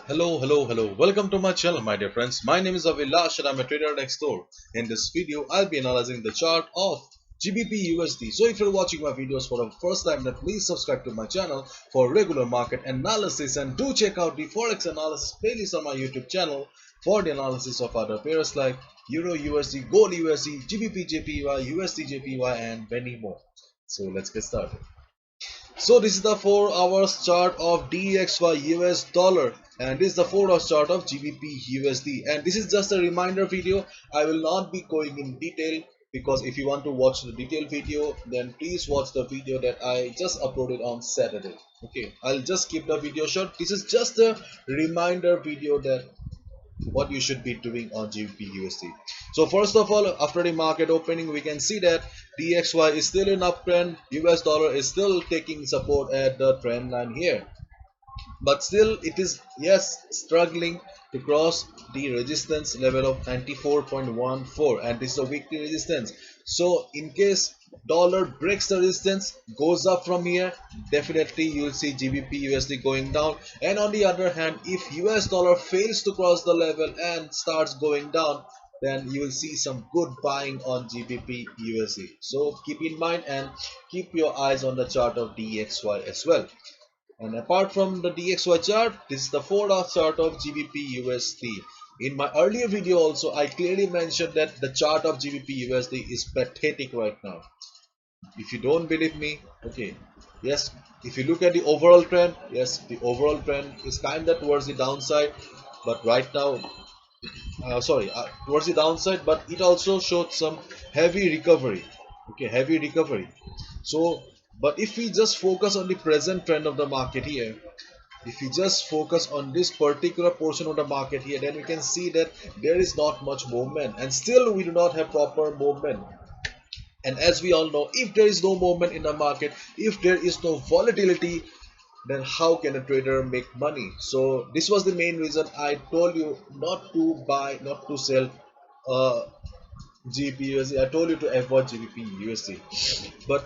Hello. Welcome to my channel, my dear friends. My name is Avilash and I'm a trader next door. In this video, I'll be analyzing the chart of GBP USD. So if you're watching my videos for the first time, then please subscribe to my channel for regular market analysis and do check out the Forex analysis playlist on my YouTube channel for the analysis of other pairs like Euro USD, Gold USD, GBP JPY, USD JPY and many more. So let's get started. So this is the 4 hours chart of DXY US dollar and this is the 4 hours chart of GBP USD, and this is just a reminder video. I will not be going in detail because if you want to watch the detailed video, then please watch the video that I just uploaded on Saturday. Okay, I'll just keep the video short. This is just a reminder video that what you should be doing on GBP USD. So first of all, after the market opening, we can see that DXY is still in uptrend. US dollar is still taking support at the trend line here, but still it is struggling to cross the resistance level of 94.14, and this is a weekly resistance. So in case dollar breaks the resistance, goes up from here, definitely you'll see GBP USD going down. And on the other hand, if US dollar fails to cross the level and starts going down, then you will see some good buying on GBP USD. So keep in mind and keep your eyes on the chart of DXY as well. And apart from the DXY chart, this is the 4-hour chart of GBP USD. In my earlier video also, I clearly mentioned that the chart of GBP USD is pathetic right now. If you don't believe me, okay, yes, if you look at the overall trend, yes, the overall trend is kinda towards the downside, but right now, towards the downside, but it also showed some heavy recovery. Okay, heavy recovery. So, but if we just focus on the present trend of the market here, if we just focus on this particular portion of the market here, then we can see that there is not much movement, and still we do not have proper movement. And as we all know, if there is no movement in the market, if there is no volatility, then how can a trader make money? So this was the main reason I told you not to buy, not to sell GBP USD. I told you to avoid GBP USD. But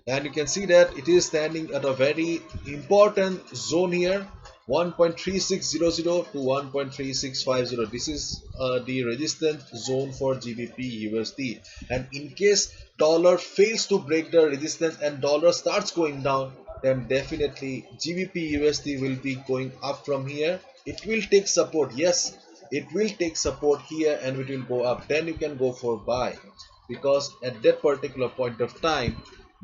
and you can see that it is standing at a very important zone here, 1.3600 to 1.3650. This is the resistance zone for GBP USD, and in case dollar fails to break the resistance and dollar starts going down, then definitely GBP USD will be going up from here. It will take support, yes, it will take support here and it will go up. Then you can go for buy, because at that particular point of time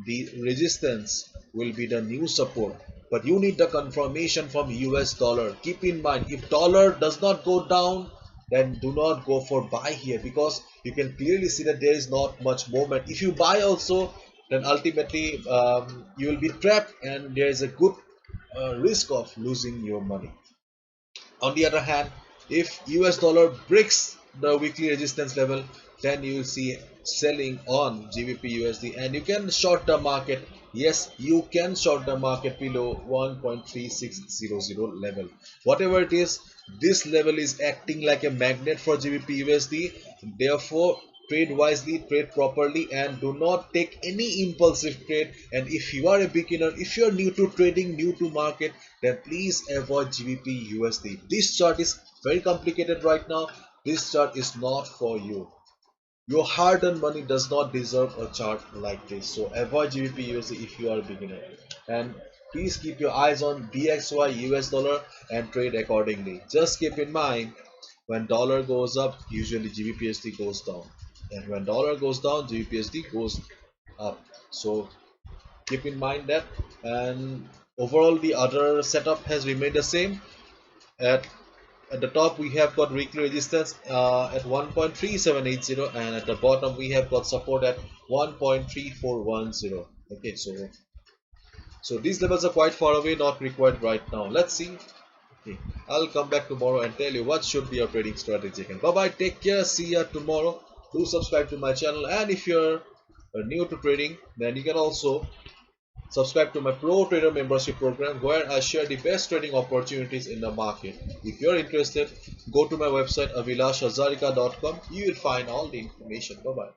the resistance will be the new support. But you need the confirmation from US dollar. Keep in mind, if dollar does not go down, then do not go for buy here, because you can clearly see that there is not much movement. If you buy also, then ultimately you will be trapped and there is a good risk of losing your money. On the other hand, if US dollar breaks the weekly resistance level, then you will see selling on GBP USD, and you can short the market. Yes, you can short the market below 1.3600 level. Whatever it is, this level is acting like a magnet for GBP USD. Therefore, trade wisely, trade properly, and do not take any impulsive trade. And if you are a beginner, if you are new to trading, new to market, then please avoid GBP USD. This chart is very complicated right now. This chart is not for you. Your hard-earned money does not deserve a chart like this. So avoid GBP USD if you are a beginner. And please keep your eyes on DXY US dollar and trade accordingly. Just keep in mind, when dollar goes up, usually GBP USD goes down. And when dollar goes down, GBP USD goes up. So keep in mind that. And overall, the other setup has remained the same. At the top we have got weekly resistance at 1.3780, and at the bottom we have got support at 1.3410. Okay, so these levels are quite far away, not required right now. Let's see. Okay, I'll come back tomorrow and tell you what should be your trading strategy. And bye bye, take care, see ya tomorrow. Do subscribe to my channel, and if you're new to trading, then you can also subscribe to my Pro Trader membership program, where I share the best trading opportunities in the market. If you're interested, go to my website avilashhazarika.com. You will find all the information. Bye bye.